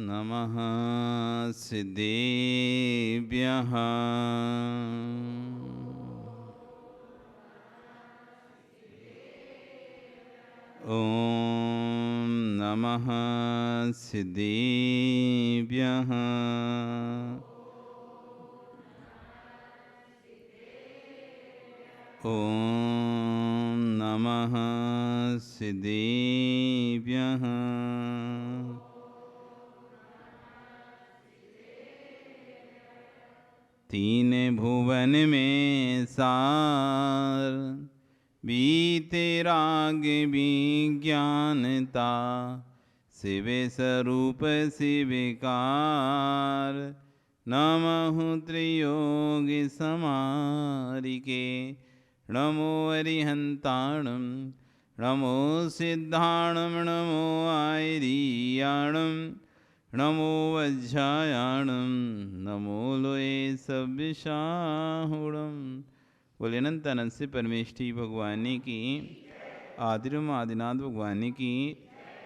नमः सिद्धेभ्यः। ॐ नमः सिद्धेभ्यः। ॐ नमः सिद्धेभ्यः। तीन भुवन में सार बीते राग विज्ञानता, शिव स्वरूप शिविकार। नमः त्रियोग समारिके, नमो अरिहंताणं, नमो सिद्धाणं, नमो आयरियाणं, नमो वज्रायाणं, नमो लोये सव्यसाहुणं। बोले अनंत अनंत से परमेष्ठी भगवानी की, आदिरम आदिनाथ भगवानी की,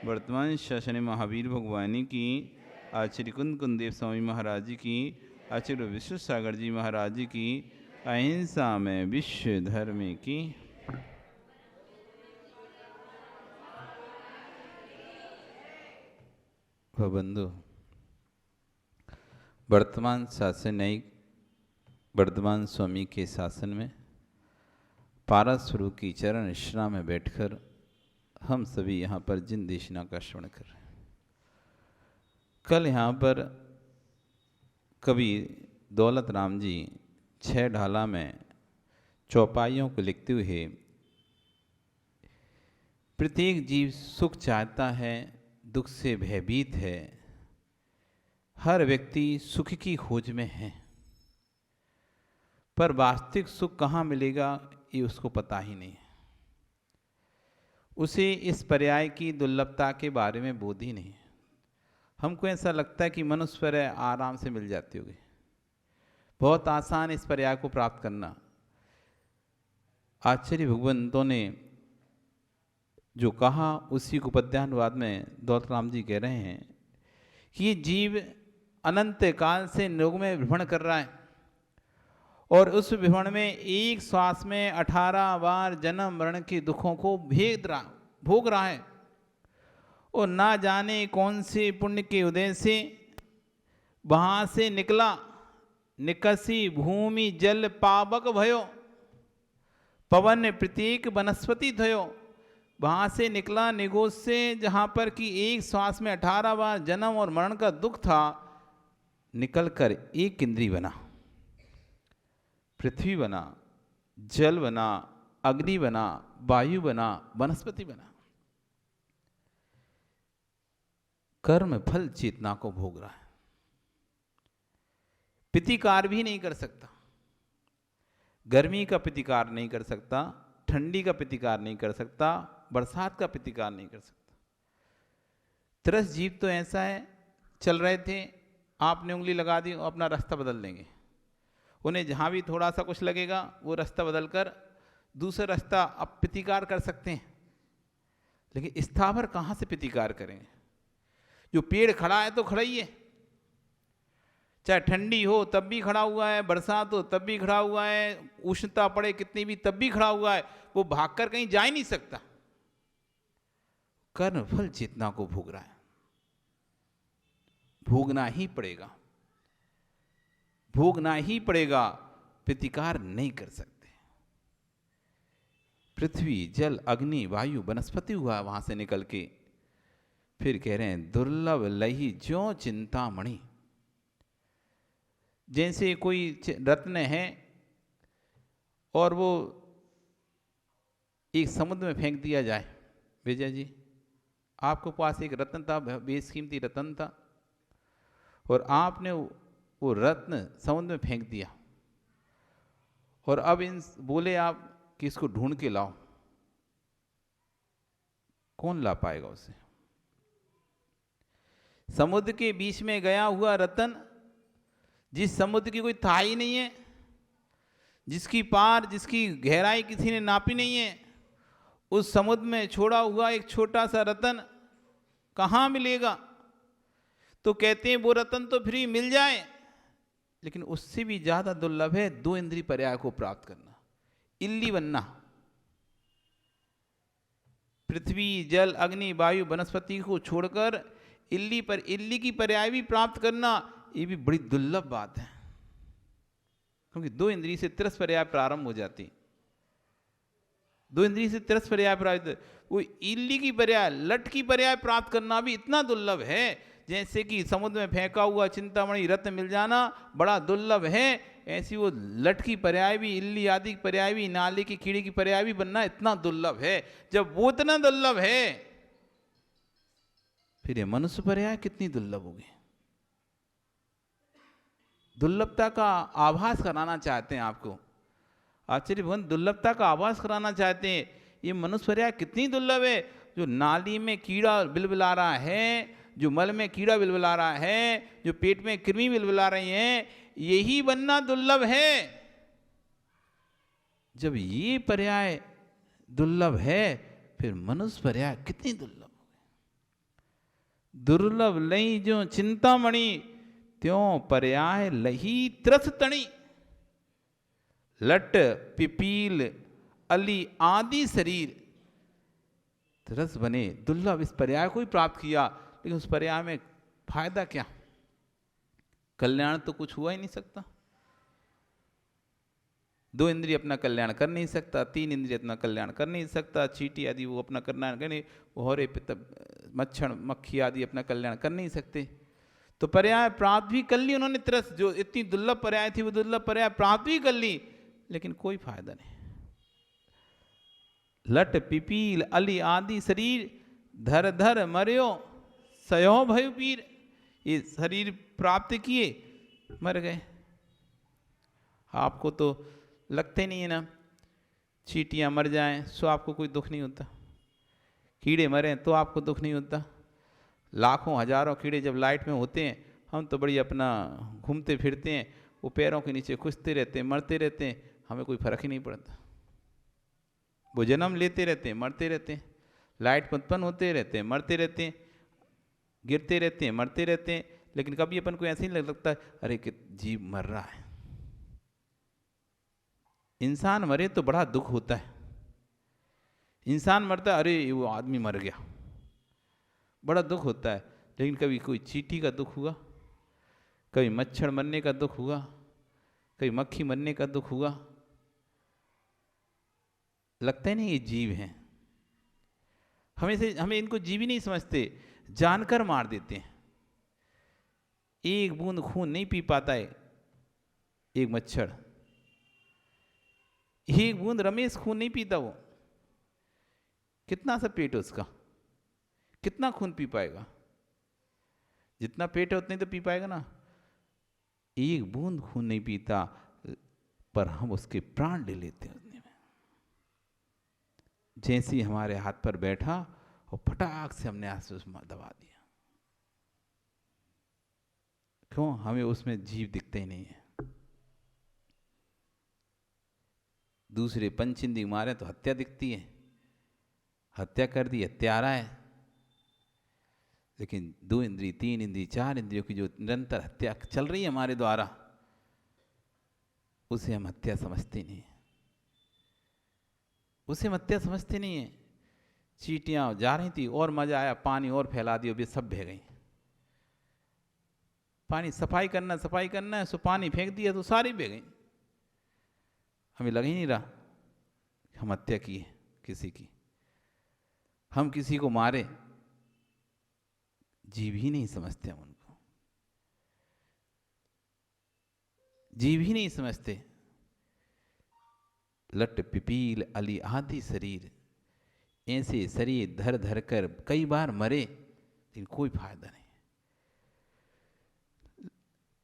वर्तमान शासन महावीर भगवानी की, आचार्य कुंद कुंदेव स्वामी महाराज जी की, आचार्य विश्व सागर जी महाराज जी की, अहिंसा में विश्व धर्म की। बंधु, वर्तमान शासन न्यायिक वर्धमान स्वामी के शासन में पारस स्वरूप की चरण निश्रा में बैठकर हम सभी यहाँ पर जिन देशना का श्रवण कर रहे हैं। कल यहाँ पर कवि दौलत राम जी 6 ढाला में चौपाइयों को लिखते हुए, प्रत्येक जीव सुख चाहता है, दुख से भयभीत है, हर व्यक्ति सुख की खोज में है, पर वास्तविक सुख कहाँ मिलेगा ये उसको पता ही नहीं है। उसे इस पर्याय की दुर्लभता के बारे में बोध ही नहीं है। हमको ऐसा लगता है कि मनुष्य पर आराम से मिल जाती होगी, बहुत आसान इस पर्याय को प्राप्त करना। आचार्य भगवंतों ने जो कहा उसी को पद्यानुवाद में दौलत राम जी कह रहे हैं कि ये जीव अनंत काल से योग में भ्रमण कर रहा है और उस भ्रमण में एक श्वास में 18 बार जन्म मरण के दुखों को भोग रहा है और ना जाने कौन से पुण्य के उदय से वहाँ से निकला, निकसी भूमि जल पावक भयो, पवन प्रत्येक वनस्पति थयो। वहाँ से निकला निगोज से, जहाँ पर कि एक श्वास में 18 बार जन्म और मरण का दुख था, निकलकर एक इंद्री बना, पृथ्वी बना, जल बना, अग्नि बना, वायु बना, वनस्पति बना। कर्म फल चेतना को भोग रहा है, प्रतिकार भी नहीं कर सकता। गर्मी का प्रतिकार नहीं कर सकता, ठंडी का प्रतिकार नहीं कर सकता, बरसात का प्रतिकार नहीं कर सकता। त्रस्त जीव तो ऐसा है, चल रहे थे, आपने उंगली लगा दी, अपना रास्ता बदल देंगे। उन्हें जहाँ भी थोड़ा सा कुछ लगेगा वो रास्ता बदलकर दूसरा रास्ता अब प्रतिकार कर सकते हैं, लेकिन स्थावर कहाँ से प्रतिकार करेंगे? जो पेड़ खड़ा है तो खड़ा ही है, चाहे ठंडी हो तब भी खड़ा हुआ है, बरसात हो तब भी खड़ा हुआ है, उष्णता पड़े कितनी भी तब भी खड़ा हुआ है, वो भागकर कहीं जा ही नहीं सकता। कर्म फल चेतना को भोग रहा है, भोगना ही पड़ेगा, भोगना ही पड़ेगा, प्रतिकार नहीं कर सकते। पृथ्वी जल अग्नि वायु वनस्पति हुआ वहां से निकल के, फिर कह रहे हैं दुर्लभ लही ज्यों चिंतामणि। जैसे कोई रत्न है और वो एक समुद्र में फेंक दिया जाए। विजय जी, आपके पास एक रत्न था, बेशकीमती रत्न था, और आपने वो रत्न समुद्र में फेंक दिया और अब बोले आप कि इसको ढूंढ के लाओ, कौन ला पाएगा उसे? समुद्र के बीच में गया हुआ रतन, जिस समुद्र की कोई था ही नहीं है, जिसकी पार जिसकी गहराई किसी ने नापी नहीं है, उस समुद्र में छोड़ा हुआ एक छोटा सा रतन कहाँ मिलेगा? तो कहते हैं वो रतन तो फ्री मिल जाए, लेकिन उससे भी ज्यादा दुर्लभ है दो इंद्रिय पर्याय को प्राप्त करना, इल्ली बनना। पृथ्वी जल अग्नि वायु वनस्पति को छोड़कर इल्ली की पर्याय भी प्राप्त करना, ये भी बड़ी दुर्लभ बात है, क्योंकि दो इंद्रिय से तिरस पर्याय प्रारंभ हो जाती। दो इंद्रिय से तिरस पर्याय प्राप्त, वो इल्ली की पर्याय लट की पर्याय प्राप्त करना भी इतना दुर्लभ है, जैसे कि समुद्र में फेंका हुआ चिंतामणि रत्न मिल जाना बड़ा दुर्लभ है, ऐसी वो लट की पर्याय भी, इल्ली आदि की पर्याय भी, नाले की कीड़े की पर्याय भी बनना इतना दुर्लभ है। जब वो इतना दुर्लभ है, फिर ये मनुष्य पर्याय कितनी दुर्लभ होगी। दुर्लभता का आभास कराना चाहते हैं आपको, आचार्य भगवान दुर्लभता का आभास कराना चाहते हैं। ये मनुष्य पर्याय कितनी दुर्लभ है, जो नाली में कीड़ा बिलबिला रहा है, जो मल में कीड़ा बिलबिला रहा है, जो पेट में कृमि बिलबिला रही हैं, यही बनना दुर्लभ है। जब ये पर्याय दुर्लभ है, फिर मनुष्य पर्याय कितनी दुर्लभ हो गई। दुर्लभ लई जो चिंतामणि, त्यों पर्याय लही त्रस तणी। लट पिपील अली आदि शरीर रस बने, दुर्लभ इस पर्याय को ही प्राप्त किया, लेकिन उस पर्याय में फायदा क्या, कल्याण तो कुछ हुआ ही नहीं सकता। दो इंद्रिय अपना कल्याण कर नहीं सकता, तीन इंद्रिय अपना कल्याण कर नहीं सकता, चींटी आदि वो अपना कल्याण कर नहीं, होरे मच्छर मक्खी आदि अपना कल्याण कर नहीं सकते। तो पर्याय प्राप्त भी कर ली उन्होंने, तिरस जो इतनी दुर्लभ पर्याय थी वो दुर्लभ पर्याय प्राप्त भी कर ली, लेकिन कोई फायदा नहीं। लट पिपील अली आदि शरीर धर धर मर्यो सयो भयो पीर। ये शरीर प्राप्त किए मर गए। आपको तो लगते नहीं है ना, चींटियां मर जाएं सो आपको कोई दुख नहीं होता, कीड़े मरें तो आपको दुख नहीं होता। लाखों हजारों कीड़े जब लाइट में होते हैं, हम तो बड़ी अपना घूमते फिरते हैं, वो पैरों के नीचे खुसते रहते हैं, मरते रहते हैं, हमें कोई फर्क ही नहीं पड़ता। वो जन्म लेते रहते हैं, मरते रहते हैं, लाइट उत्पन्न होते रहते हैं, मरते रहते हैं, गिरते रहते हैं, मरते रहते हैं, लेकिन कभी अपन को ऐसे ही लगता है अरे कि जीव मर रहा है। इंसान मरे तो बड़ा दुख होता है, इंसान मरता है अरे वो आदमी मर गया, बड़ा दुख होता है। लेकिन कभी कोई चींटी का दुख हुआ, कभी मच्छर मरने का दुख हुआ, कभी मक्खी मरने का दुख हुआ, लगता ही नहीं ये जीव हैं। हमें इनको जीव ही नहीं समझते, जानकर मार देते हैं। एक बूंद खून नहीं पी पाता है एक मच्छर, एक बूंद रमेश खून नहीं पीता, वो कितना सा पेट है उसका, कितना खून पी पाएगा, जितना पेट है उतने तो पी पाएगा ना। एक बूंद खून नहीं पीता, पर हम उसके प्राण ले लेते हैं उतने में। जैसे ही हमारे हाथ पर बैठा और फटाक से हमने आंसू दबा दिया। क्यों? हमें उसमें जीव दिखते ही नहीं है। दूसरे पंचेंद्रिय मारे तो हत्या दिखती है, हत्या कर दी, हत्यारा है। लेकिन दो इंद्रिय, तीन इंद्रिय, चार इंद्रियों की जो निरंतर हत्या चल रही है हमारे द्वारा, उसे हम हत्या समझते नहीं है, उसे हम हत्या समझते नहीं है। चींटियां जा रही थी और मजा आया, पानी और फैला दिया, वे सब बह गई। पानी सफाई करना है, सो पानी फेंक दिया तो सारी बह गई। हमें लग ही नहीं रहा हम हत्या की है किसी की, हम किसी को मारे, जीव ही नहीं समझते, हम उनको जीव ही नहीं समझते। लट पिपील अली आदि शरीर, ऐसे शरीर धर धर कर कई बार मरे, लेकिन कोई फायदा नहीं।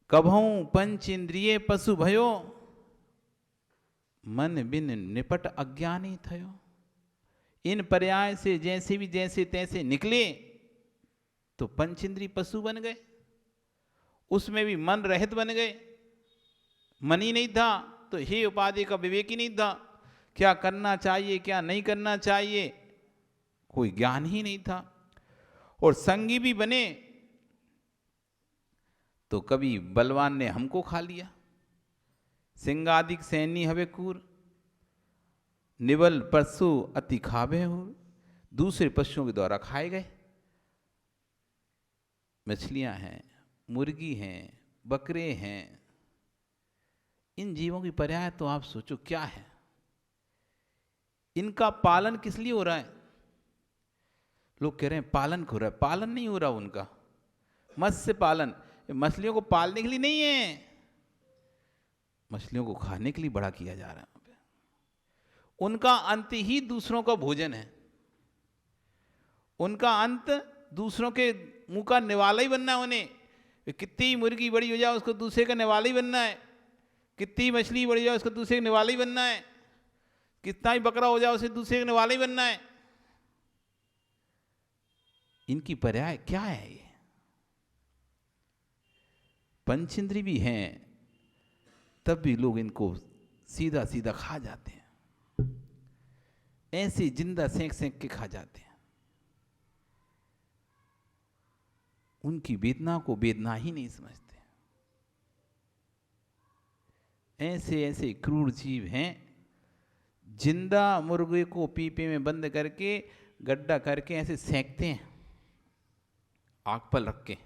कभऊ पंच इंद्रिय पशु भयो, मन बिन निपट अज्ञानी थयो। इन पर्याय से जैसे भी जैसे तैसे निकले तो पंचेंद्रिय पशु बन गए, उसमें भी मन रहित बन गए। मन ही नहीं था तो हे उपाधि का विवेक ही नहीं था, क्या करना चाहिए क्या नहीं करना चाहिए कोई ज्ञान ही नहीं था। और संगी भी बने तो कभी बलवान ने हमको खा लिया, सिंगादिक सैनी हवे कूर, निबल पशु अति खावे हो, दूसरे पशुओं के द्वारा खाए गए। मछलियां हैं, मुर्गी हैं, बकरे हैं, इन जीवों की पर्याय तो आप सोचो क्या है। इनका पालन किस लिए हो रहा है? लोग कह रहे हैं पालन हो रहा है, पालन नहीं हो रहा उनका। मत्स्य पालन मछलियों को पालने के लिए नहीं है, मछलियों को खाने के लिए बड़ा किया जा रहा है। उनका अंत ही दूसरों का भोजन है, उनका अंत दूसरों के मुंह का निवाला ही बनना है उन्हें। कितनी मुर्गी बड़ी हो जाए उसको दूसरे का निवाला ही बनना है, कितनी मछली बड़ी हो जाए उसको दूसरे का निवाला ही बनना है, कितना ही बकरा हो जाए उसे दूसरे का निवाला ही बनना है। इनकी पर्याय क्या है? ये पंचेंद्री भी हैं, तब भी लोग इनको सीधा सीधा खा जाते हैं, ऐसे जिंदा सेंक सेंक के खा जाते हैं। उनकी वेदना को वेदना ही नहीं समझते। ऐसे ऐसे क्रूर जीव हैं, जिंदा मुर्गे को पीपे में बंद करके गड्ढा करके ऐसे सेंकते हैं आग पर रख के।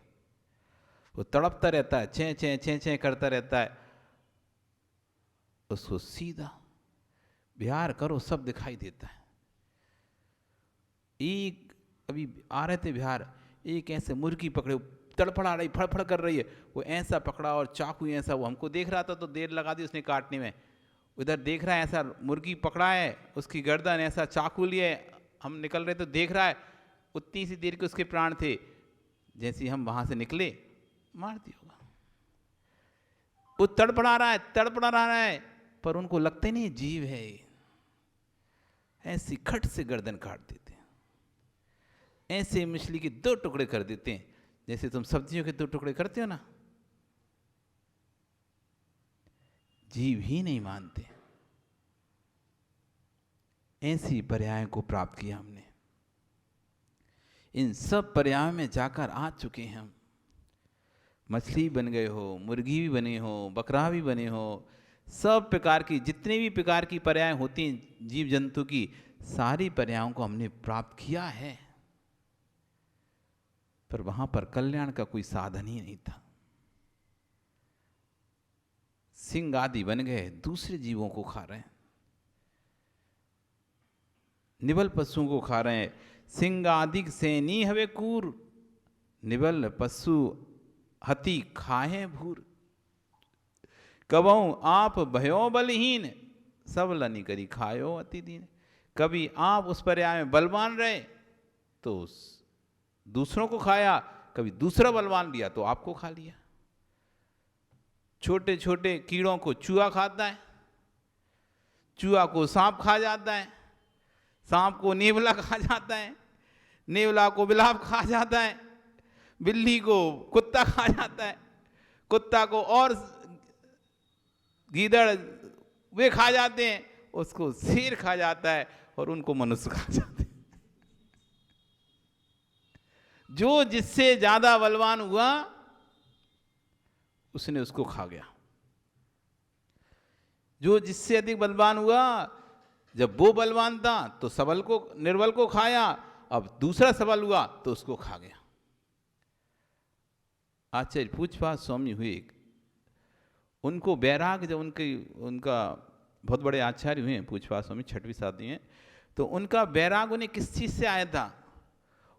वो तड़पता रहता है, चें चें चें चें करता रहता है, उसको सीधा बिहार करो सब दिखाई देता है। एक अभी आ रहे थे बिहार, एक ऐसे मुर्गी पकड़े, तड़फड़ा रही, फड़फड़ कर रही है, वो ऐसा पकड़ा और चाकू ऐसा, वो हमको देख रहा था तो देर लगा दी उसने काटने में। उधर देख रहा है ऐसा मुर्गी पकड़ा है, उसकी गर्दन ऐसा चाकू लिए, हम निकल रहे तो देख रहा है, उतनी सी देर के उसके प्राण थे, जैसे हम वहां से निकले मार दिया होगा। वो तड़पड़ा रहा है, तड़पड़ा रहा है, पर उनको लगता ही नहीं जीव है, ऐसी खट से गर्दन काट देते हैं, ऐसे मछली के 2 टुकड़े कर देते हैं, जैसे तुम सब्जियों के 2 टुकड़े करते हो ना। जीव ही नहीं मानते। ऐसी पर्याय को प्राप्त किया हमने, इन सब पर्यायों में जाकर आ चुके हैं हम। मछली बन गए हो, मुर्गी भी बने हो, बकरा भी बने हो, सब प्रकार की जितने भी प्रकार की पर्याय होती हैं जीव जंतु की, सारी पर्यायों को हमने प्राप्त किया है, पर वहां पर कल्याण का कोई साधन ही नहीं था। सिंह आदि बन गए, दूसरे जीवों को खा रहे हैं, निबल पशुओं को खा रहे हैं। सिंह आदि सैनी हवे कूर, निबल पशु हति खाए भूर। कबहू आप भयो बलहीन, सब लनी करी खायो अति दीन। कभी आप उस पर्याय में बलवान रहे तो दूसरों को खाया, कभी दूसरा बलवान लिया तो आपको खा लिया। छोटे छोटे कीड़ों को चूहा खाता है, चूहा को सांप खा जाता है, सांप को नेवला खा जाता है, नेवला को बिलाव खा जाता है, बिल्ली को कुत्ता खा जाता है, कुत्ता को और गीदड़ वे खा जाते हैं, उसको शेर खा जाता है और उनको मनुष्य खा जाते हैं। जो जिससे ज्यादा बलवान हुआ उसने उसको खा गया। जो जिससे अधिक बलवान हुआ, जब वो बलवान था तो सबल को निर्बल को खाया, अब दूसरा सबल हुआ तो उसको खा गया। आचार्य पूछपाछ स्वामी हुए, उनको बैराग, जब उनका बहुत बड़े आचार्य हुए पूछपाछ स्वामी, 6वीं शताब्दी हैं, तो उनका बैराग उन्हें किस चीज से आया था?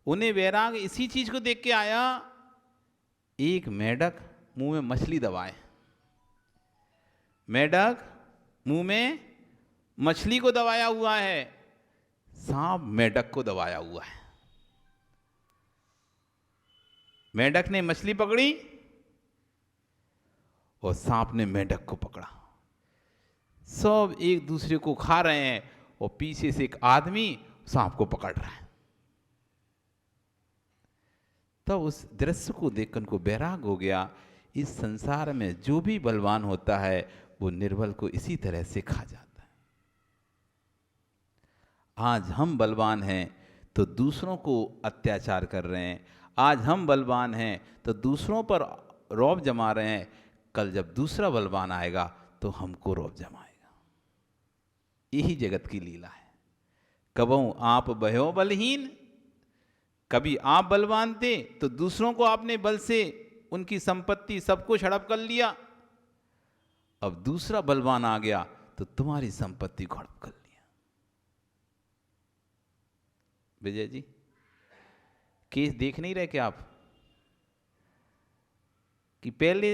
उन्हें बैराग इसी चीज को देख के आया, एक मेढक मुंह में मछली दबाए, मेढक मुंह में मछली को दबाया हुआ है, सांप मेढक को दबाया हुआ है। मेढक ने मछली पकड़ी और सांप ने मेढक को पकड़ा, सब एक दूसरे को खा रहे हैं और पीछे से एक आदमी सांप को पकड़ रहा है। तब उस दृश्य को देखकर उनको बैराग हो गया, इस संसार में जो भी बलवान होता है वो निर्बल को इसी तरह से खा जाता है। आज हम बलवान हैं तो दूसरों को अत्याचार कर रहे हैं, आज हम बलवान हैं तो दूसरों पर रौब जमा रहे हैं, कल जब दूसरा बलवान आएगा तो हमको रौब जमाएगा। यही जगत की लीला है। कबहू आप भयो बलहीन, कभी आप बलवान थे तो दूसरों को आपने बल से उनकी संपत्ति सब कुछ हड़प कर लिया, अब दूसरा बलवान आ गया तो तुम्हारी संपत्ति को हड़प कर लिया। विजय जी, केस देख नहीं रहे क्या आप कि पहले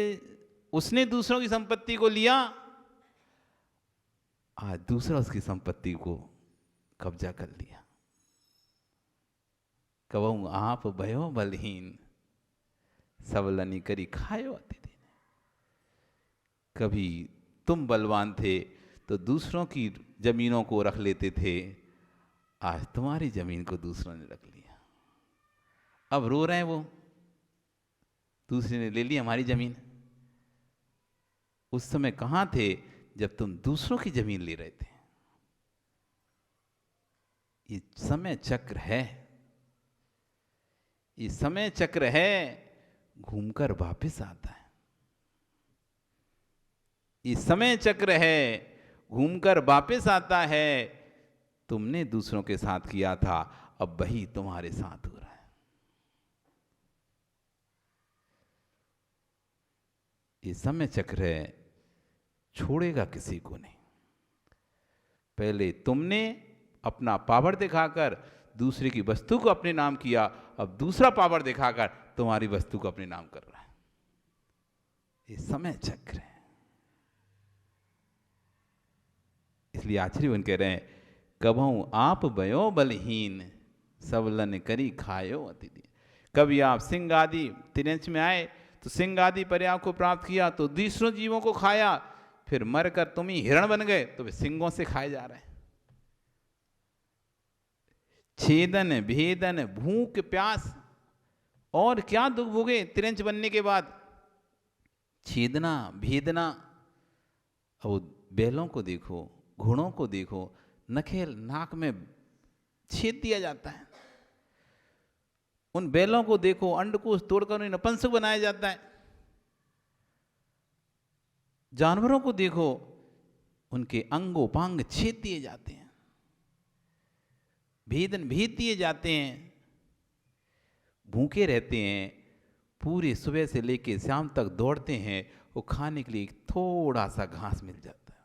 उसने दूसरों की संपत्ति को लिया, आज दूसरा उसकी संपत्ति को कब्जा कर लिया। कबहू आप भयो बलहीन, सबलनी करी खायो अति दिन। कभी तुम बलवान थे तो दूसरों की जमीनों को रख लेते थे, आज तुम्हारी जमीन को दूसरों ने रख लिया। अब रो रहे हैं वो, दूसरे ने ले ली हमारी जमीन। उस समय कहां थे जब तुम दूसरों की जमीन ले रहे थे? ये समय चक्र है, ये समय चक्र है, घूमकर वापस आता है। ये समय चक्र है, घूमकर वापस आता है। तुमने दूसरों के साथ किया था, अब वही तुम्हारे साथ हो रहा है। ये समय चक्र है, छोड़ेगा किसी को नहीं। पहले तुमने अपना पावर दिखाकर दूसरे की वस्तु को अपने नाम किया, अब दूसरा पावर दिखाकर तुम्हारी वस्तु को अपने नाम कर रहा है। ये समय चक्र है। इसलिए आचार्य कह रहे हैं, कबहू आप भयो बलहीन, सबलन करी खायो अति दिन। कभी आप सिंह आदि तिरंच में आए तो सिंह आदि पर्याय को प्राप्त किया तो दूसरों जीवों को खाया, फिर मरकर तुम ही हिरण बन गए तो वे सिंहों से खाए जा रहे हैं। छेदन भेदन भूख प्यास, और क्या दुख भोगे तिरंच बनने के बाद? छेदना भेदना। अब बैलों को देखो, घोड़ों को देखो, नखेल नाक में छेद दिया जाता है। उन बैलों को देखो, अंडकोश तोड़कर उन्हें नपुंसक बनाया जाता है। जानवरों को देखो, उनके अंगोपांग छेद दिए जाते हैं, भेदन भेद दिए जाते हैं। भूखे रहते हैं, पूरी सुबह से लेकर शाम तक दौड़ते हैं, वो खाने के लिए थोड़ा सा घास मिल जाता है।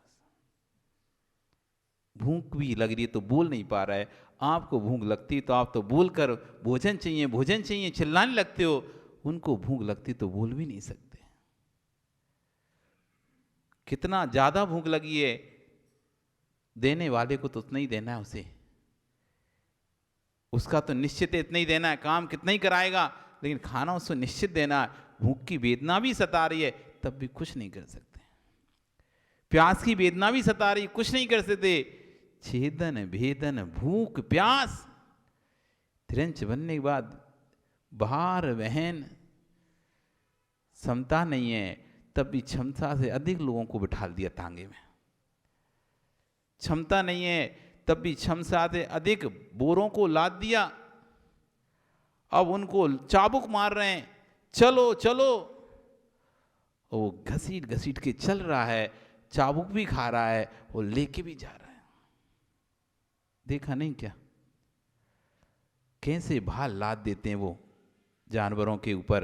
भूख भी लग रही है तो बोल नहीं पा रहा है। आपको भूख लगती तो आप तो बोलकर भोजन चाहिए भोजन चाहिए चिल्लाने लगते हो, उनको भूख लगती तो बोल भी नहीं सकते। कितना ज्यादा भूख लगी है, देने वाले को तो उतना ही देना है उसे, उसका तो निश्चित इतना ही देना है, काम कितना ही कराएगा, लेकिन खाना उसको निश्चित देना है। भूख की वेदना भी सता रही है तब भी कुछ नहीं कर सकते, प्यास की वेदना भी सता रही, कुछ नहीं कर सकते। छेदन भेदन भूख प्यास, तिरंच बनने के बाद भार वहन, क्षमता नहीं है तब भी क्षमता से अधिक लोगों को बिठा दिया तांगे में। क्षमता नहीं है तब भी क्षमता से अधिक बोरों को लाद दिया, अब उनको चाबुक मार रहे हैं, चलो चलो। वो घसीट घसीट के चल रहा है, चाबुक भी खा रहा है, वो लेके भी जा रहा है। देखा नहीं क्या कैसे भाल लाद देते हैं वो जानवरों के ऊपर,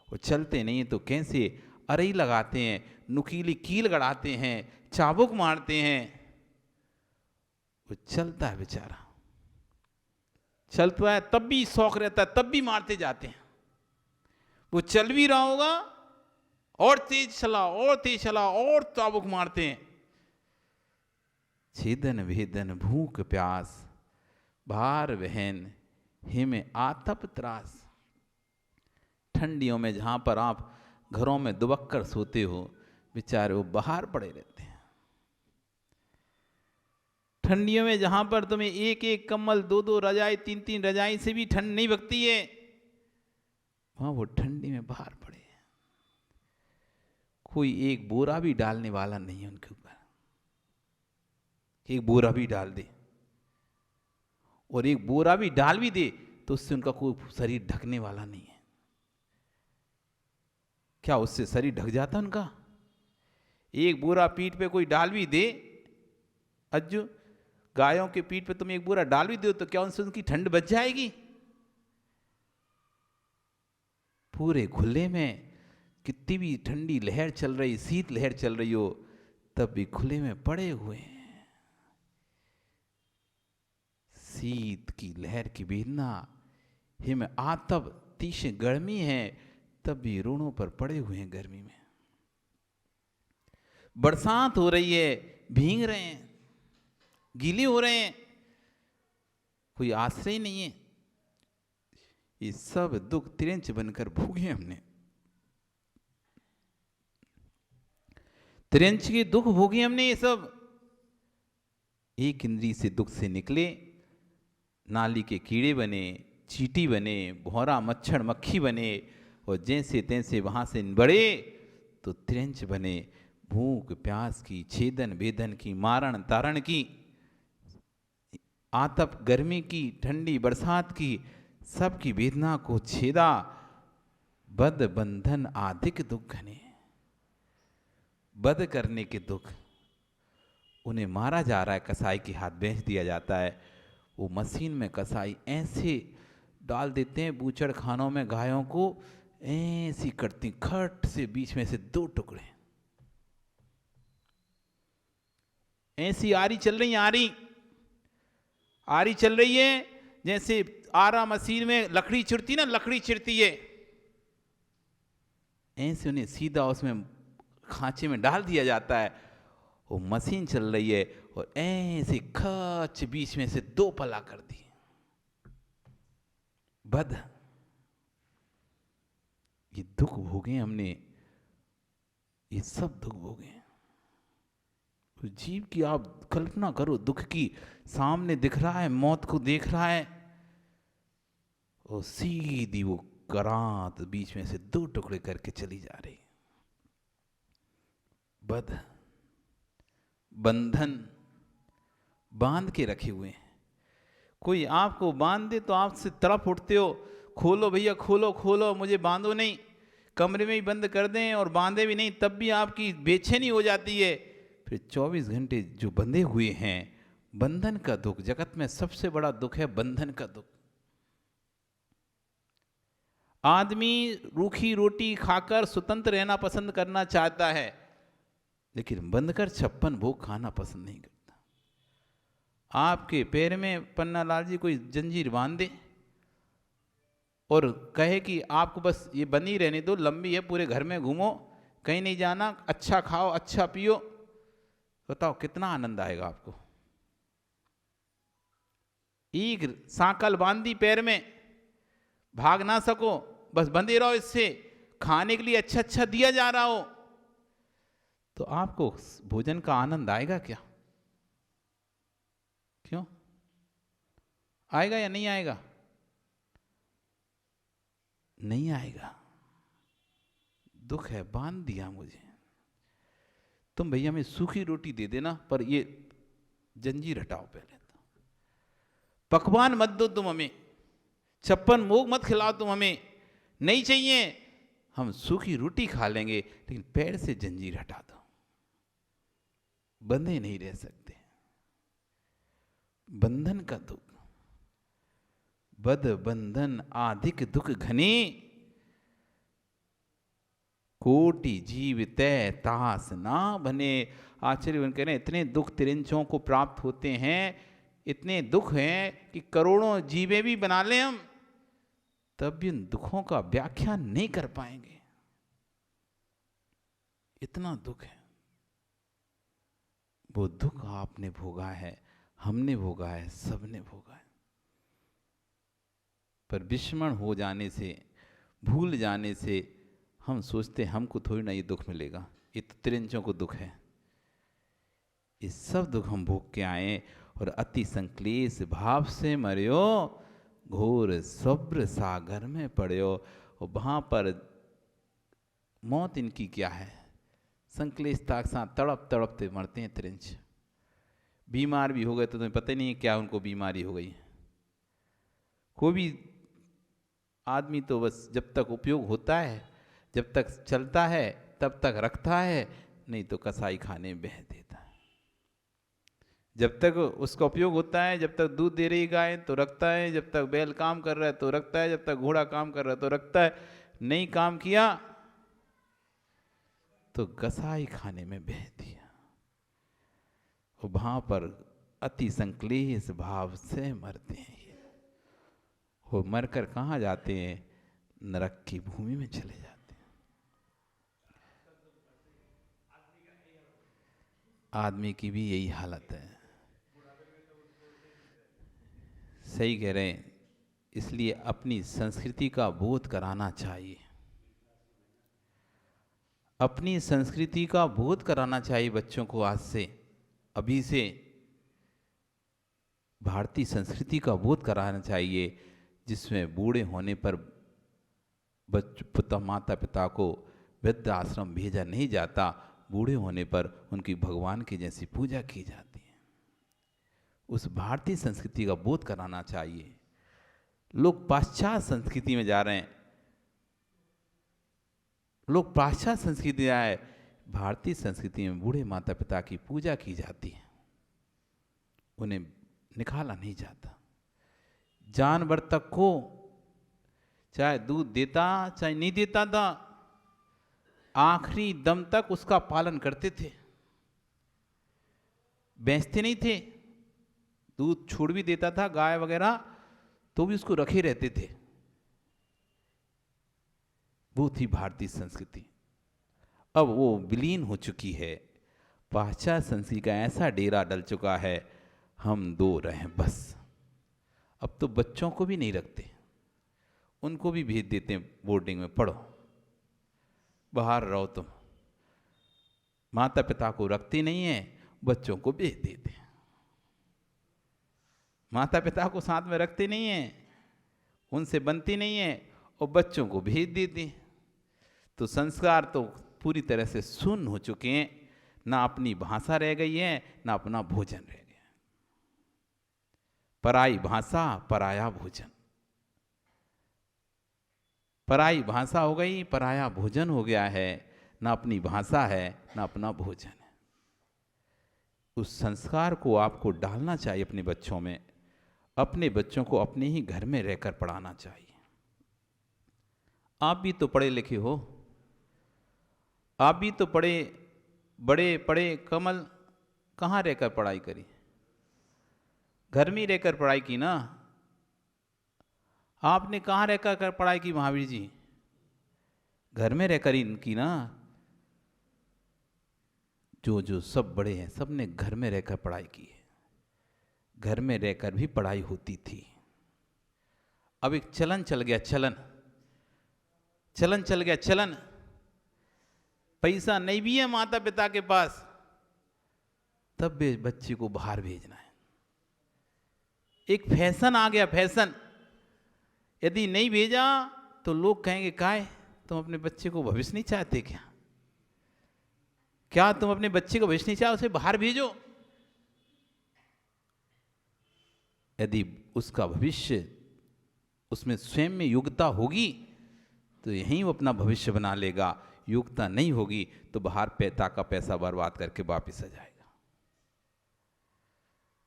वो चलते नहीं तो कैसे अरई लगाते हैं, नुकीली कील गड़ाते हैं, चाबुक मारते हैं। वो चलता है बेचारा, चलता है तब भी शौक रहता है, तब भी मारते जाते हैं। वो चल भी रहा होगा और तेज चला और तेज चला और चाबुक मारते हैं। छेदन भेदन भूख प्यास, भार वहन हिम आतप त्रास। ठंडियों में जहां पर आप घरों में दुबक कर सोते हो, बेचारे वो बाहर पड़े रहते हैं। ठंडियों में जहां पर तुम्हें एक एक कम्बल, दो दो रजाई, तीन तीन रजाई से भी ठंड नहीं लगती है, वहां वो ठंडी में बाहर पड़े हैं। कोई एक बोरा भी डालने वाला नहीं है उनके ऊपर, एक बोरा भी डाल दे, और एक बोरा भी डाल भी दे तो उससे उनका कोई शरीर ढकने वाला नहीं है। क्या उससे शरीर ढक जाता उनका? एक बोरा पीठ पे कोई डाल भी दे, अज्जू, गायों के पीठ पे तुम एक बोरा डाल भी दो तो क्या उनसे उनकी ठंड बच जाएगी? पूरे खुले में कितनी भी ठंडी लहर चल रही, शीत लहर चल रही हो, तब भी खुले में पड़े हुए हैं। शीत की लहर की वेदना, हिम आतप तीक्ष्ण गर्मी है, तब भी रूणों पर पड़े हुए हैं गर्मी में। बरसात हो रही है, भीग रहे हैं, गीले हो रहे हैं, कोई आश्रय नहीं है। ये सब दुख तिरंच बनकर भोगे हमने। तिरंच के दुख भोगे हमने। ये सब एक इंद्री से दुख से निकले, नाली के कीड़े बने, चींटी बने, भौरा मच्छर मक्खी बने, और जैसे तैसे वहां से बढ़े तो तिरंच बने। भूख प्यास की, छेदन वेदन की, मारण तारण की, आतप गर्मी की, ठंडी बरसात की, सबकी वेदना को छेदा। बद बंधन आदिक दुख घने, बद करने के दुख। उन्हें मारा जा रहा है, कसाई के हाथ बेच दिया जाता है। वो मशीन में कसाई ऐसे डाल देते हैं बूचड़ खानों में गायों को, ऐसी करती खट से बीच में से 2 टुकड़े। ऐसी आरी चल रही, आरी चल रही है, जैसे आरा मशीन में लकड़ी चिरती ना, लकड़ी चिरती है, ऐसे उन्हें सीधा उसमें खांचे में डाल दिया जाता है। वो मशीन चल रही है और ऐसे खच बीच में से 2 पला कर दिए। बद, ये दुख भोगे हमने, ये सब दुख भोगे। तो जीव की आप कल्पना करो, दुख की, सामने दिख रहा है, मौत को देख रहा है, और सीधी वो करात बीच में से 2 टुकड़े करके चली जा रही। बद, बंधन, बांध के रखे हुए हैं। कोई आपको बांध दे तो आपसे तड़प उठते हो, खोलो भैया खोलो खोलो, मुझे बांधो नहीं। कमरे में ही बंद कर दें और बांधे भी नहीं, तब भी आपकी बेचैनी हो जाती है। फिर 24 घंटे जो बंधे हुए हैं, बंधन का दुख, जगत में सबसे बड़ा दुख है बंधन का दुख। आदमी रूखी रोटी खाकर स्वतंत्र रहना पसंद करना चाहता है, लेकिन बंधकर 56 भोग खाना पसंद नहीं करता। आपके पैर में पन्नालाल जी कोई जंजीर बांध दे और कहे कि आपको बस ये बनी रहने दो, लंबी है, पूरे घर में घूमो, कहीं नहीं जाना, अच्छा खाओ अच्छा पियो, बताओ कितना आनंद आएगा आपको। एक सांकल बांधी पैर में, भाग ना सको, बस बंधे रहो इससे, खाने के लिए अच्छा अच्छा दिया जा रहा हो, तो आपको भोजन का आनंद आएगा क्या? क्यों आएगा या नहीं आएगा? नहीं आएगा। दुख है, बांध दिया मुझे। तुम भैया हमें सूखी रोटी दे देना, पर ये जंजीर हटाओ पहले तो। पकवान मत दो तुम हमें, 56 भोग मत खिलाओ तुम हमें, नहीं चाहिए, हम सूखी रोटी खा लेंगे, लेकिन पैर से जंजीर हटा दो। बंधे नहीं रह सकते। बंधन का दुख, बद बंधन आधिक दुख घने, कोटि जीव तय तास ना बने। आचार्य कह रहे हैं इतने दुख तिरंचों को प्राप्त होते हैं, इतने दुख हैं कि करोड़ों जीवे भी बना लें हम, तब भी उन दुखों का व्याख्यान नहीं कर पाएंगे। इतना दुख है। वो दुख आपने भोगा है, हमने भोगा है, सबने भोगा है। पर विस्मरण हो जाने से, भूल जाने से हम सोचते हमको थोड़ी ना ये दुख मिलेगा, ये तो तिरंचों को दुख है। ये सब दुख हम भोग के आए और अति संक्लेश भाव से मर्यो, घोर सब्र सागर में पड़ो। और वहाँ पर मौत इनकी क्या है, संक्लेशता के साथ तड़प तड़पते मरते हैं तिरंच। बीमार भी हो गए तो तुम्हें पता ही नहीं है क्या उनको बीमारी हो गई। कोई भी आदमी तो बस जब तक उपयोग होता है, जब तक चलता है तब तक रखता है, नहीं तो कसाई खाने में बह देता है। जब तक उसका उपयोग होता है, जब तक दूध दे रही गाय तो रखता है, जब तक बैल काम कर रहा है तो रखता है, जब तक घोड़ा काम कर रहा है तो रखता है। नहीं काम किया तो कसाई खाने में बह दिया। वहां पर अति संक्लेश भाव से मरते हैं। वो मरकर कहाँ जाते हैं? नरक की भूमि में चले जाते हैं। आदमी की भी यही हालत है। सही कह रहे हैं। इसलिए अपनी संस्कृति का बोध कराना चाहिए, अपनी संस्कृति का बोध कराना चाहिए बच्चों को। आज से, अभी से भारतीय संस्कृति का बोध कराना चाहिए, जिसमें बूढ़े होने पर माता पिता को वृद्ध आश्रम भेजा नहीं जाता, बूढ़े होने पर उनकी भगवान की जैसी पूजा की जाती है। उस भारतीय संस्कृति का बोध कराना चाहिए। लोग पाश्चात्य संस्कृति में जा रहे हैं, लोग पाश्चात्य संस्कृति आए, भारतीय संस्कृति में बूढ़े माता पिता की पूजा की जाती है, उन्हें निकाला नहीं जाता। जानवर तक को चाहे दूध देता चाहे नहीं देता था, आखिरी दम तक उसका पालन करते थे, बेचते नहीं थे। दूध छोड़ भी देता था गाय वगैरह तो भी उसको रखे रहते थे। वो थी भारतीय संस्कृति। अब वो विलीन हो चुकी है। पाश्चात्य संस्कृति का ऐसा डेरा डल चुका है, हम दो रहे बस। अब तो बच्चों को भी नहीं रखते, उनको भी भेज देते हैं बोर्डिंग में, पढ़ो बाहर रहो तुम। माता पिता को रखते नहीं है, बच्चों को भेज देते हैं। माता पिता को साथ में रखते नहीं है, उनसे बनती नहीं है, और बच्चों को भेज देते हैं। तो संस्कार तो पूरी तरह से शून्य हो चुके हैं। ना अपनी भाषा रह गई है, ना अपना भोजन रह गया। पराई भाषा पराया भोजन, पराई भाषा हो गई, पराया भोजन हो गया है। ना अपनी भाषा है, ना अपना भोजन है। उस संस्कार को आपको डालना चाहिए अपने बच्चों में। अपने बच्चों को अपने ही घर में रहकर पढ़ाना चाहिए। आप भी तो पढ़े लिखे हो, आप भी तो पढ़े बड़े पढ़े कमल, कहाँ रहकर पढ़ाई करी? घर में रहकर पढ़ाई की ना। आपने कहाँ रहकर पढ़ाई की महावीर जी? घर में रहकर ही की ना। जो जो सब बड़े हैं, सब ने घर में रहकर पढ़ाई की है। घर में रहकर भी पढ़ाई होती थी। अब एक चलन चल गया, चलन चल गया, चलन। पैसा नहीं भी है माता पिता के पास, तब भी बच्चे को बाहर भेजना है। एक फैशन आ गया, फैशन। यदि नहीं भेजा तो लोग कहेंगे, काय तुम अपने बच्चे को भविष्य नहीं चाहते क्या? क्या तुम अपने बच्चे को भविष्य नहीं चाहते? उसे बाहर भेजो। यदि उसका भविष्य, उसमें स्वयं में योग्यता होगी तो यहीं वो अपना भविष्य बना लेगा। योग्यता नहीं होगी तो बाहर पिता का पैसा बर्बाद करके वापस आ जाएगा।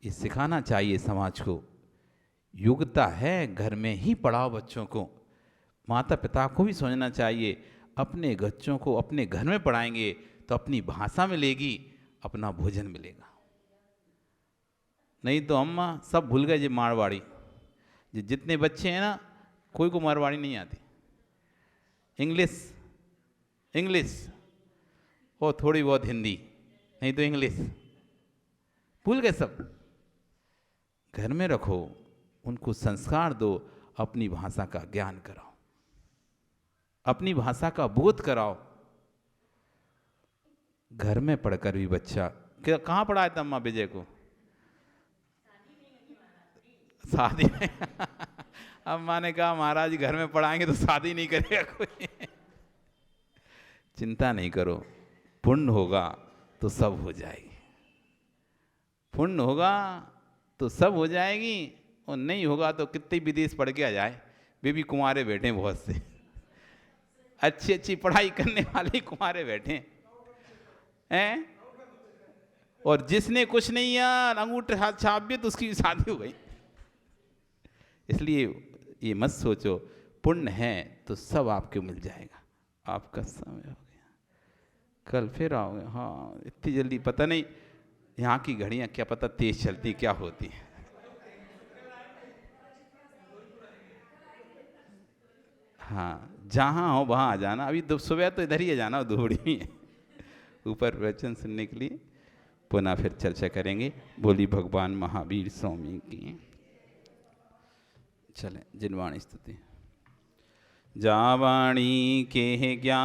ये सिखाना चाहिए समाज को। योग्यता है, घर में ही पढ़ाओ बच्चों को। माता पिता को भी सोचना चाहिए, अपने बच्चों को अपने घर में पढ़ाएंगे तो अपनी भाषा मिलेगी, अपना भोजन मिलेगा। नहीं तो अम्मा सब भूल गए जी मारवाड़ी। जितने बच्चे हैं ना, कोई को मारवाड़ी नहीं आती। इंग्लिश इंग्लिश और थोड़ी बहुत हिंदी, नहीं तो इंग्लिश। भूल गए सब। घर में रखो, उनको संस्कार दो, अपनी भाषा का ज्ञान कराओ, अपनी भाषा का बोध कराओ। घर में पढ़कर भी बच्चा कहाँ पढ़ाया था अम्मा विजय को? शादी में अम्मा ने कहा महाराज घर में पढ़ाएंगे तो शादी नहीं करेगा कोई। चिंता नहीं करो, पुण्य होगा तो सब हो जाएगी। पुण्य होगा तो सब हो जाएगी, और नहीं होगा तो कितने विदेश पढ़ के आ जाए, वे भी कुंवारे बैठे बहुत से। अच्छी अच्छी पढ़ाई करने वाले कुंवारे बैठे हैं, और जिसने कुछ नहीं यार अंगूठे हाथ छाप दिए तो उसकी शादी हो गई। इसलिए ये मत सोचो, पुण्य है तो सब आपको मिल जाएगा। आपका समय हो गया, कल फिर आओगे। हाँ, इतनी जल्दी पता नहीं, यहाँ की घड़ियाँ क्या पता तेज चलती क्या होती हैं। हाँ, जहाँ हो वहाँ आ जाना। अभी सुबह तो इधर ही आ जाना, धूबड़ी में है। ऊपर प्रवचन सुनने के लिए पुनः फिर चर्चा करेंगे। बोली भगवान महावीर स्वामी की। चलें जिनवाणी स्तुति। जावाणी के ज्ञान